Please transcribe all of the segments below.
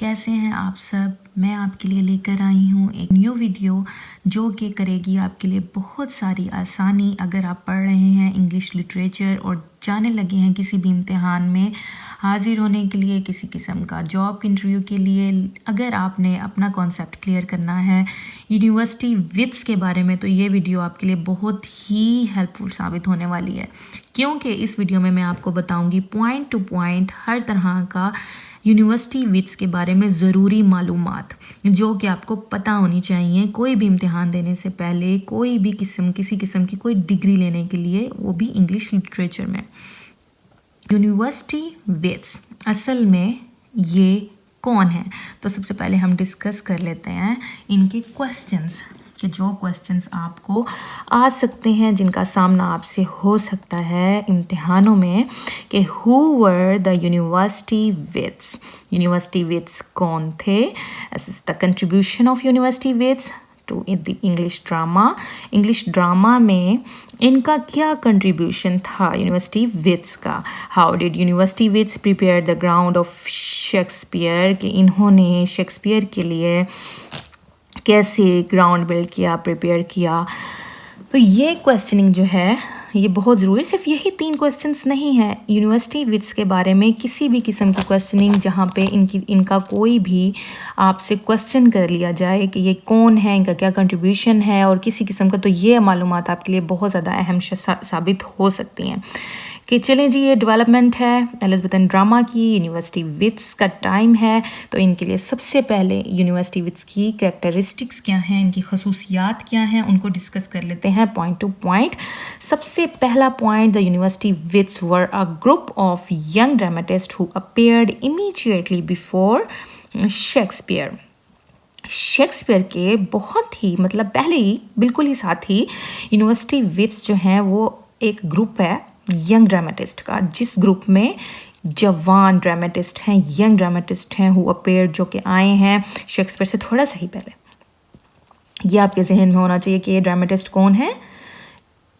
कैसे हैं आप सब. मैं आपके लिए लेकर आई हूँ एक न्यू वीडियो जो कि करेगी आपके लिए बहुत सारी आसानी अगर आप पढ़ रहे हैं इंग्लिश लिटरेचर और जाने लगे हैं किसी भी इम्तिहान में हाजिर होने के लिए, किसी किस्म का जॉब इंटरव्यू के लिए. अगर आपने अपना कॉन्सेप्ट क्लियर करना है यूनिवर्सिटी विथ्स के बारे में तो ये वीडियो आपके लिए बहुत ही हेल्पफुल साबित होने वाली है, क्योंकि इस वीडियो में मैं आपको बताऊंगी पॉइंट टू पॉइंट हर तरह का यूनिवर्सिटी विथ्स के बारे में ज़रूरी मालूमात जो कि आपको पता होनी चाहिए कोई भी इम्तिहान देने से पहले, कोई भी किसी किस्म की कोई डिग्री लेने के लिए, वो भी इंग्लिश लिटरेचर में. यूनिवर्सिटी विथ्स असल में ये कौन है, तो सबसे पहले हम डिस्कस कर लेते हैं इनके क्वेश्चंस कि जो क्वेश्चंस आपको आ सकते हैं, जिनका सामना आपसे हो सकता है इम्तिहानों में कि who were the University Wits. University Wits कौन थे, this is the contribution of University Wits to the English drama. English drama में इनका क्या कंट्रीब्यूशन था यूनिवर्सिटी विथ्स का. How did University Wits prepare the ground of Shakespeare, कि इन्होंने Shakespeare के लिए कैसे ग्राउंड बिल्ड किया, प्रिपेयर किया. तो ये क्वेश्चनिंग जो है ये बहुत ज़रूरी. सिर्फ यही 3 क्वेश्चंस नहीं है यूनिवर्सिटी विथ्स के बारे में, किसी भी किस्म की क्वेश्चनिंग जहाँ पे इनका कोई भी आपसे क्वेश्चन कर लिया जाए कि ये कौन है, इनका क्या कंट्रीब्यूशन है और किसी किस्म का, तो ये मालूमात आपके लिए बहुत ज़्यादा अहम साबित हो सकती हैं. कि चलें जी, ये डेवलपमेंट है एलिज़ाबेथन ड्रामा की, यूनिवर्सिटी विथ्स का टाइम है, तो इनके लिए सबसे पहले यूनिवर्सिटी विथ्स की कैरेक्टरिस्टिक्स क्या हैं, इनकी खसूसियात क्या हैं, उनको डिस्कस कर लेते हैं पॉइंट टू पॉइंट. सबसे पहला point, the University Wits were a group of young dramatist who appeared immediately before Shakespeare. Shakespeare के बहुत ही पहले ही बिल्कुल ही साथ ही यूनिवर्सिटी विथ्स जो हैं वो एक ग्रुप है यंग ड्रामेटिस्ट का, जिस ग्रुप में जवान ड्रामेटिस्ट हैं, यंग ड्रामेटिस्ट हैं हु अपीयर, जो कि आए हैं शेक्सपियर से थोड़ा सा ही पहले. ये आपके जहन में होना चाहिए कि ये ड्रामेटिस्ट कौन है.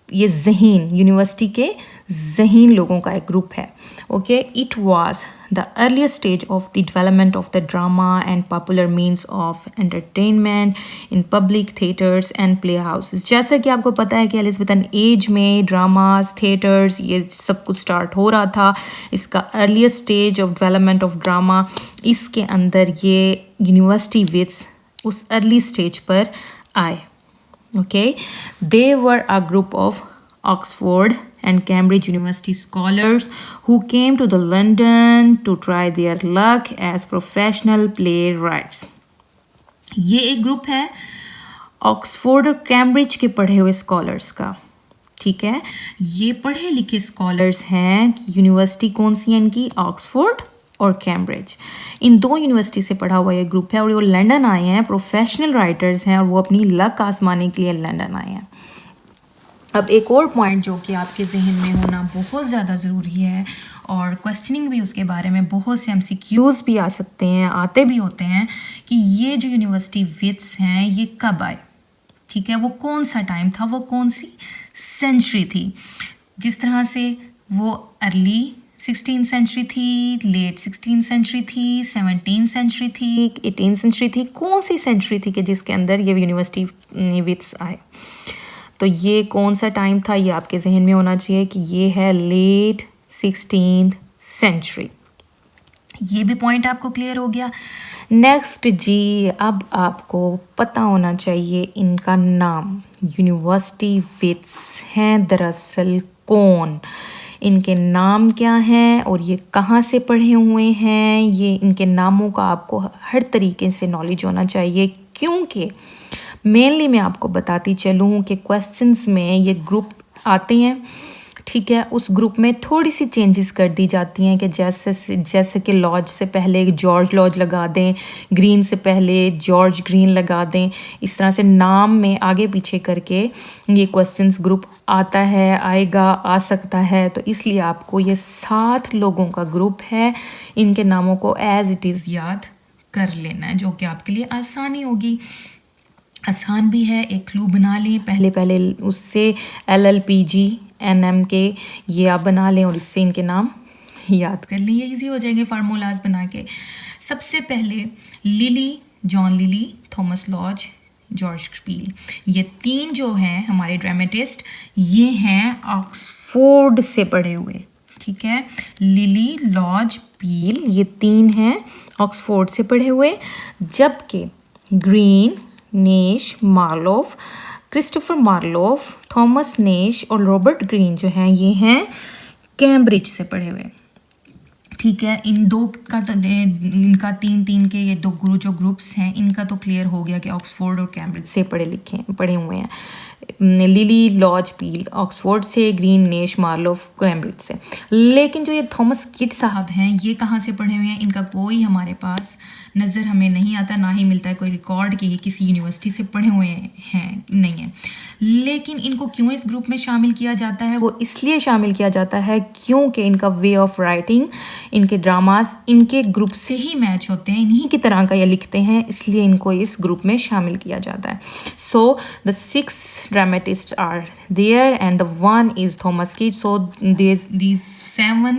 ये ज़हीन, यूनिवर्सिटी के ज़हीन लोगों का एक ग्रुप है. Okay, it was the earliest stage of the development of the drama and popular means of entertainment in public theatres and play houses. जैसा कि आपको पता है कि एलिज़ाबेथन एज में ड्रामास, थिएटर्स, ये सब कुछ स्टार्ट हो रहा था. इसका earliest stage of development of drama, इसके अंदर ये यूनिवर्सिटी विथ्स उस अर्ली स्टेज पर आए. Okay, they were a group of Oxford and Cambridge University scholars who came to the London to try their luck as professional playwrights. ये एक group है Oxford और कैम्ब्रिज के पढ़े हुए स्कॉलर्स का. ठीक है, ये पढ़े लिखे स्कॉलर्स हैं. यूनिवर्सिटी कौन सी है इनकी, ऑक्सफोर्ड और कैम्ब्रिज. इन 2 यूनिवर्सिटी से पढ़ा हुआ ये ग्रुप है और वो लंदन आए हैं, प्रोफेशनल राइटर्स हैं और वो अपनी लक आजमाने के लिए लंदन आए हैं. अब एक और पॉइंट जो कि आपके जहन में होना बहुत ज़्यादा ज़रूरी है और क्वेश्चनिंग भी उसके बारे में बहुत से MCQs भी आ सकते हैं, आते भी होते हैं, कि ये जो यूनिवर्सिटी विथ्स हैं ये कब आए. ठीक है, वो कौन सा टाइम था, वो कौन सी सेंचुरी थी. जिस तरह से वो अर्ली 16th सेंचुरी थी, लेट 16th सेंचुरी थी, 17th सेंचुरी थी, 18th सेंचुरी थी, कौन सी सेंचुरी थी कि जिसके अंदर ये यूनिवर्सिटी विथ्स आए. तो ये कौन सा टाइम था, ये आपके जहन में होना चाहिए कि ये है लेट 16th सेंचुरी. ये भी पॉइंट आपको क्लियर हो गया. नेक्स्ट जी, अब आपको पता होना चाहिए इनका नाम. यूनिवर्सिटी विथ्स हैं दरअसल कौन, इनके नाम क्या हैं और ये कहाँ से पढ़े हुए हैं. ये इनके नामों का आपको हर तरीके से नॉलेज होना चाहिए, क्योंकि मेनली मैं आपको बताती चलूँ कि क्वेश्चंस में ये ग्रुप आते हैं. ठीक है, उस ग्रुप में थोड़ी सी चेंजेस कर दी जाती हैं कि जैसे कि लॉज से पहले जॉर्ज लॉज लगा दें, ग्रीन से पहले जॉर्ज ग्रीन लगा दें. इस तरह से नाम में आगे पीछे करके ये क्वेश्चंस ग्रुप आता है, आएगा, आ सकता है. तो इसलिए आपको ये 7 लोगों का ग्रुप है, इनके नामों को एज इट इज़ याद कर लेना है, जो कि आपके लिए आसानी होगी. आसान भी है, एक क्लू बना लें पहले उससे LLPG NM के ये आप बना लें और इससे इनके नाम याद कर लिए, इजी हो जाएंगे फार्मूलाज बना के। सबसे पहले lily, John lily, Thomas Lodge, George Peele, ये 3 जो हैं हमारे ड्रामेटिस्ट, ये हैं ऑक्सफोर्ड से पढ़े हुए, ठीक है। लिली, लॉज, पील, ये 3 हैं ऑक्सफोर्ड से पढ़े हुए, जबकि ग्रीन, नेश, मार्लोफ, क्रिस्टोफर मार्लोफ, थॉमस नेश और रॉबर्ट ग्रीन जो हैं ये हैं कैम्ब्रिज से पढ़े हुए, ठीक है। इन दो का इनका 3 के ये 2 जो ग्रुप्स हैं इनका तो क्लियर हो गया कि ऑक्सफोर्ड और कैम्ब्रिज से पढ़े हुए हैं। लिली, लॉज, पील ऑक्सफोर्ड से, ग्रीन, नेश, मार्लोफ कैम्ब्रिज से। लेकिन जो ये थॉमस किड साहब हैं ये कहाँ से पढ़े हुए हैं, इनका कोई हमारे पास नज़र हमें नहीं आता, ना ही मिलता है कोई रिकॉर्ड कि ये किसी यूनिवर्सिटी से पढ़े हुए हैं, नहीं है। लेकिन इनको क्यों इस ग्रुप में शामिल किया जाता है, वो इसलिए शामिल किया जाता है क्योंकि इनका वे ऑफ राइटिंग, इनके ड्रामास इनके ग्रुप से ही मैच होते हैं, इन्हीं की तरह का ये लिखते हैं, इसलिए इनको इस ग्रुप में शामिल किया जाता है। So the 6 dramatists are there and the one is Thomas Kidd. So these 7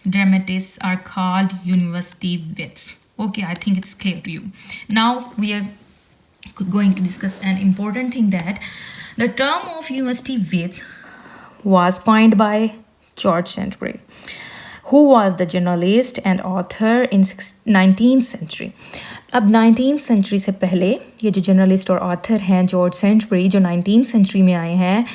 dramatists are called university wits. Okay, I think it's clear to you. Now we are going to discuss an important thing, that the term of university wits was coined by George Sainsbury, who was the journalist and author in 19th century. अब 19th century से पहले ये जो journalist और author हैं George Sainsbury, जो 19th century में आए हैं,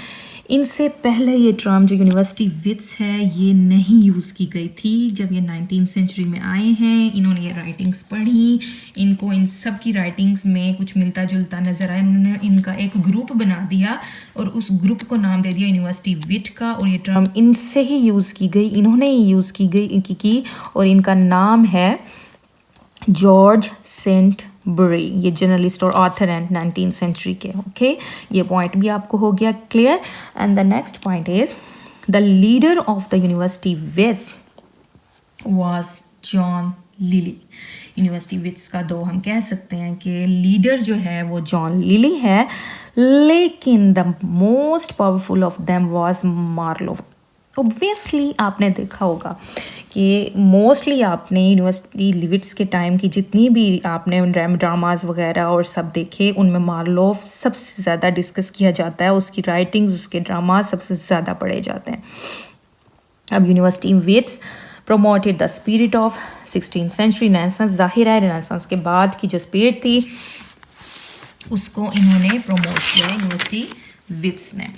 इनसे पहले ये टर्म जो यूनिवर्सिटी विट्स है ये नहीं यूज़ की गई थी। जब ये 19th सेंचुरी में आए हैं, इन्होंने ये राइटिंग्स पढ़ी, इनको इन सब की राइटिंग्स में कुछ मिलता जुलता नज़र आया, इन्होंने इनका एक ग्रुप बना दिया और उस ग्रुप को नाम दे दिया यूनिवर्सिटी विट का, और ये टर्म इनसे ही यूज़ की गई, इन्होंने ही यूज़ की और इनका नाम है जॉर्ज सेंटबरी। ये जर्नलिस्ट और ऑथर हैं 19th सेंचुरी के, ओके। ये पॉइंट भी आपको हो गया clear. And the next point is the leader of the university wits was John Lyly. University wits का दो हम कह सकते हैं कि लीडर जो है वो जॉन लिली है, लेकिन the most powerful of them was Marlowe. Obviously आपने देखा होगा कि मोस्टली आपने यूनिवर्सिटी लिविट्स के टाइम की जितनी भी आपने ड्रामाज वगैरह और सब देखे, उनमें मार्लोफ सबसे ज़्यादा डिस्कस किया जाता है, उसकी राइटिंग्स, उसके ड्रामाज सबसे ज़्यादा पढ़े जाते हैं। अब university wits promoted the spirit of 16th century Renaissance. ज़ाहिर है Renaissance के बाद की जो स्पिरिट थी उसको इन्होंने प्रमोट किया यूनिवर्सिटी विट्स ने।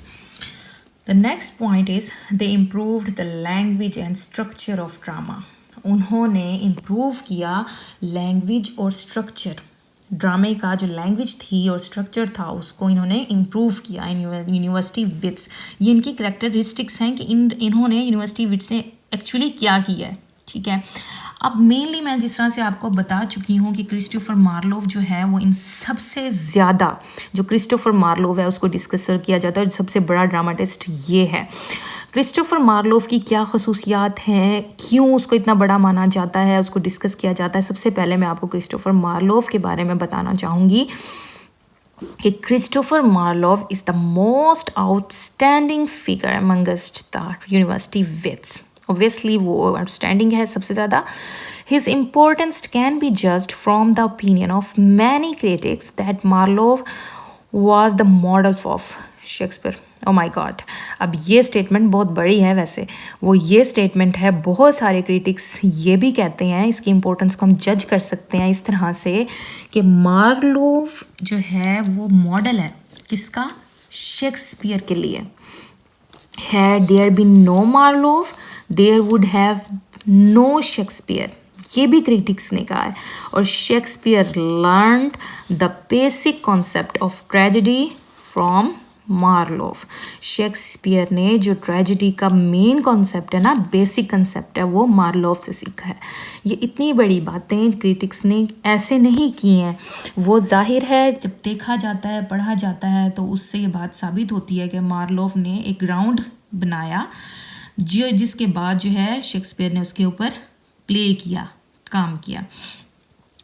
The next point is they improved the language and structure of drama. उन्होंने improve किया लैंग्वेज और स्ट्रक्चर, ड्रामे का जो लैंग्वेज थी और स्ट्रक्चर था उसको इन्होंने इम्प्रूव किया यूनिवर्सिटी विट्स। ये इनकी करेक्टरिस्टिक्स हैं कि इन्होंने यूनिवर्सिटी विट्स ने एक्चुअली क्या किया है, ठीक है। अब मेनली मैं जिस तरह से आपको बता चुकी हूँ कि क्रिस्टोफर मार्लोव जो है वो इन सबसे ज़्यादा, जो क्रिस्टोफर मार्लोव है उसको डिस्कस किया जाता है और सबसे बड़ा ड्रामाटिस्ट ये है। क्रिस्टोफर मार्लोव की क्या खसूसियात हैं, क्यों उसको इतना बड़ा माना जाता है, उसको डिस्कस किया जाता है। सबसे पहले मैं आपको क्रिस्टोफर मार्लोव के बारे में बताना चाहूँगी कि Christopher Marlowe is the most outstanding figure amongst the university wits. Obviously वो आउटस्टैंडिंग है सबसे ज़्यादा। His importance can be judged from the opinion of many critics that Marlowe was the model of Shakespeare. Oh my God! अब ये statement बहुत बड़ी है, वैसे वो ये स्टेटमेंट है, बहुत सारे क्रिटिक्स ये भी कहते हैं, इसकी इम्पोर्टेंस को हम जज कर सकते हैं इस तरह से कि मार्लोव जो है वो मॉडल है किसका, शेक्सपियर के लिए। Had there been no Marlowe, there would have no Shakespeare. ये भी क्रिटिक्स ने कहा है। और Shakespeare learned the basic concept of tragedy from Marlowe. Shakespeare ने जो ट्रेजेडी का मेन कॉन्सेप्ट है ना, बेसिक कॉन्सेप्ट है, वो मार्लोव से सीखा है। ये इतनी बड़ी बातें क्रिटिक्स ने ऐसे नहीं की हैं, वो जाहिर है जब देखा जाता है, पढ़ा जाता है तो उससे ये बात साबित होती है कि मार्लोव ने एक ग्राउंड बनाया जो जिसके बाद जो है शेक्सपियर ने उसके ऊपर प्ले किया, काम किया।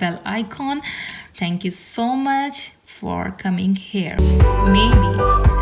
bell icon. Thank you so much for coming here. Maybe